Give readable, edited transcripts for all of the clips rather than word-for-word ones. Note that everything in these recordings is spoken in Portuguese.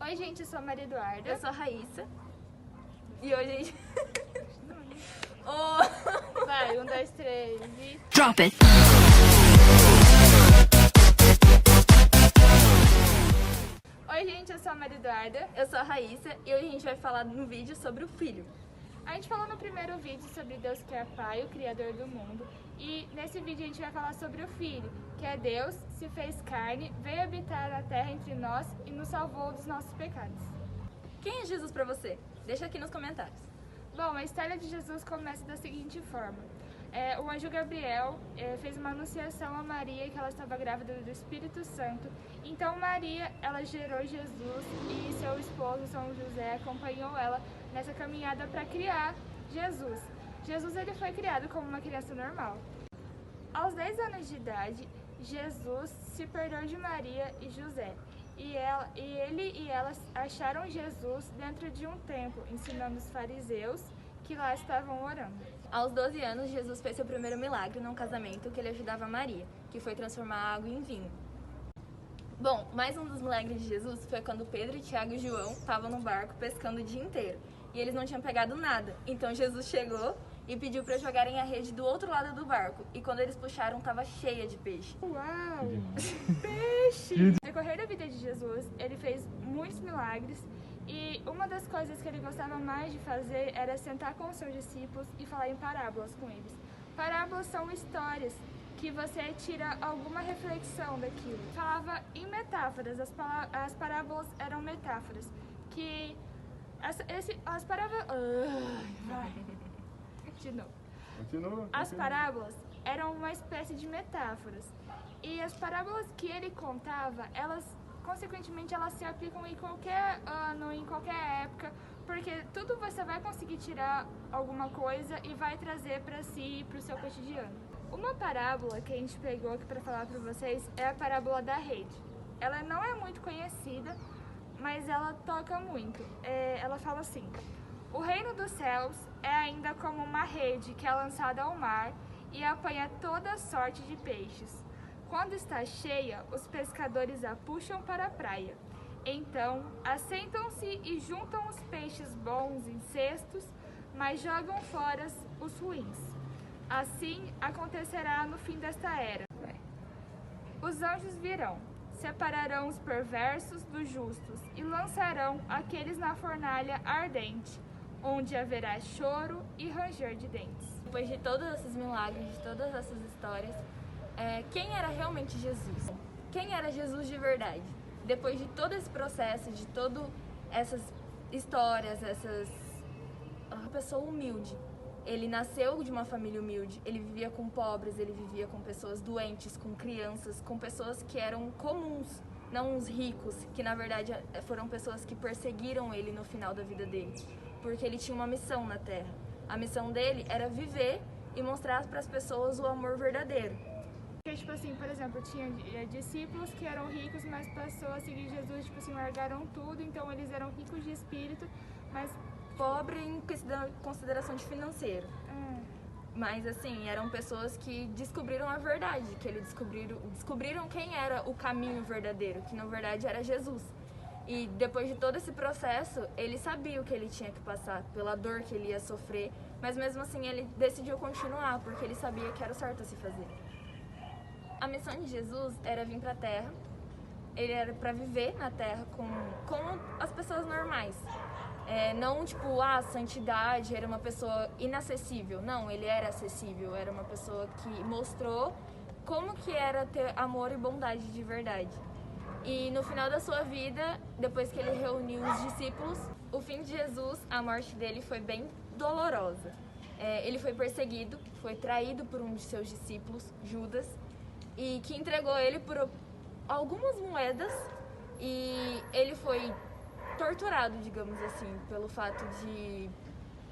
Oi, gente, eu sou a Maria Eduarda. Eu sou a Raíssa. E hoje a gente... Vai, 1, 2, 3 e... Drop it! Oi, gente, eu sou a Maria Eduarda. Eu sou a Raíssa e hoje a gente vai falar no vídeo sobre o filho. A gente falou no primeiro vídeo sobre Deus que é Pai, o Criador do mundo. E nesse vídeo a gente vai falar sobre o Filho, que é Deus, se fez carne, veio habitar na terra entre nós e nos salvou dos nossos pecados. Quem é Jesus pra você? Deixa aqui nos comentários. Bom, a história de Jesus começa da seguinte forma. O anjo Gabriel fez uma anunciação a Maria que ela estava grávida do Espírito Santo. Então Maria, ela gerou Jesus e seu esposo, São José, acompanhou ela nessa caminhada para criar Jesus. Jesus ele foi criado como uma criança normal. Aos 10 anos de idade, Jesus se perdoou de Maria e José. Ele e ela acharam Jesus dentro de um templo, ensinando os fariseus que lá estavam orando. Aos 12 anos, Jesus fez seu primeiro milagre num casamento que ele ajudava Maria, que foi transformar a água em vinho. Bom, mais um dos milagres de Jesus foi quando Pedro, Tiago e João estavam no barco pescando o dia inteiro. E eles não tinham pegado nada. Então Jesus chegou e pediu para jogarem a rede do outro lado do barco. E quando eles puxaram, estava cheia de peixe. Uau! Peixe! No decorrer da vida de Jesus, ele fez muitos milagres. E uma das coisas que ele gostava mais de fazer era sentar com os seus discípulos e falar em parábolas com eles. Parábolas são histórias que você tira alguma reflexão daquilo. Falava em metáforas, as parábolas eram metáforas. Que as parábolas... De novo. Continua. As parábolas eram uma espécie de metáforas. E as parábolas que ele contava, consequentemente, elas se aplicam em qualquer ano, em qualquer época, porque tudo você vai conseguir tirar alguma coisa e vai trazer para si e para o seu cotidiano. Uma parábola que a gente pegou aqui para falar para vocês é a parábola da rede. Ela não é muito conhecida, mas ela toca muito. Ela fala assim: o reino dos céus é ainda como uma rede que é lançada ao mar e apanha toda sorte de peixes. Quando está cheia, os pescadores a puxam para a praia. Então, assentam-se e juntam os peixes bons em cestos, mas jogam fora os ruins. Assim acontecerá no fim desta era. Os anjos virão, separarão os perversos dos justos e lançarão aqueles na fornalha ardente, onde haverá choro e ranger de dentes. Depois de todos esses milagres, de todas essas histórias, quem era realmente Jesus? Quem era Jesus de verdade? Depois de todo esse processo, de todas essas histórias, uma pessoa humilde. Ele nasceu de uma família humilde, ele vivia com pobres, ele vivia com pessoas doentes, com crianças, com pessoas que eram comuns, não os ricos, que na verdade foram pessoas que perseguiram ele no final da vida dele, porque ele tinha uma missão na Terra. A missão dele era viver e mostrar para as pessoas o amor verdadeiro. Porque, tipo assim, por exemplo, tinha discípulos que eram ricos, mas passou a seguir Jesus, tipo assim, largaram tudo, então eles eram ricos de espírito, mas pobre em consideração de financeiro. Mas assim, eram pessoas que descobriram a verdade, que eles descobriram quem era o caminho verdadeiro, que na verdade era Jesus. E depois de todo esse processo, ele sabia o que ele tinha que passar, pela dor que ele ia sofrer, mas mesmo assim ele decidiu continuar, porque ele sabia que era o certo a se fazer. A missão de Jesus era vir para a Terra, ele era para viver na Terra como as pessoas normais. Não tipo, santidade, era uma pessoa inacessível. Não, ele era acessível, era uma pessoa que mostrou como que era ter amor e bondade de verdade. E no final da sua vida, depois que ele reuniu os discípulos, o fim de Jesus, a morte dele foi bem dolorosa. Ele foi perseguido, foi traído por um de seus discípulos, Judas, e que entregou ele por algumas moedas, e ele foi torturado, digamos assim, pelo fato de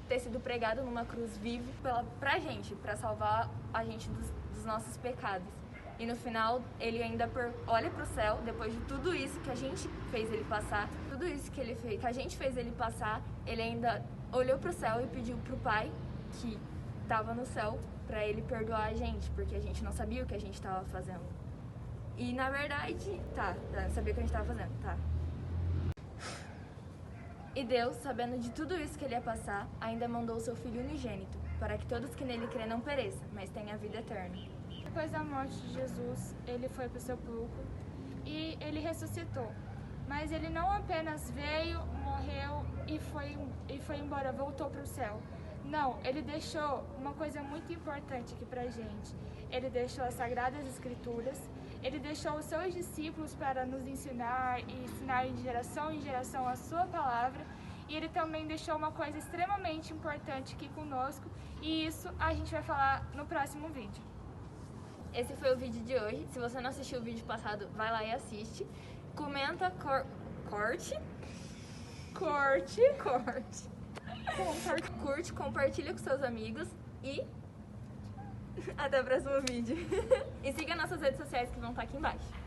ter sido pregado numa cruz viva pra gente, pra salvar a gente dos nossos pecados. E no final, ele ainda olha pro céu, depois de tudo isso que a gente fez ele passar, tudo isso que a gente fez ele passar, ele ainda olhou pro céu e pediu pro Pai, que estava no céu, pra ele perdoar a gente, porque a gente não sabia o que a gente estava fazendo. E na verdade, sabia o que a gente estava fazendo, E Deus, sabendo de tudo isso que ele ia passar, ainda mandou o seu Filho unigênito, para que todos que nele crê não pereçam, mas tenham a vida eterna. Depois da morte de Jesus, ele foi para o sepulcro e ele ressuscitou. Mas ele não apenas veio, morreu e foi embora, voltou para o céu. Não, ele deixou uma coisa muito importante aqui pra gente. Ele deixou as Sagradas Escrituras, ele deixou os seus discípulos para nos ensinar e ensinar de geração em geração a sua palavra. E ele também deixou uma coisa extremamente importante aqui conosco, e isso a gente vai falar no próximo vídeo. Esse foi o vídeo de hoje. Se você não assistiu o vídeo passado, vai lá e assiste. Comenta, curte, compartilha com seus amigos e até o próximo vídeo. E siga nossas redes sociais que vão estar aqui embaixo.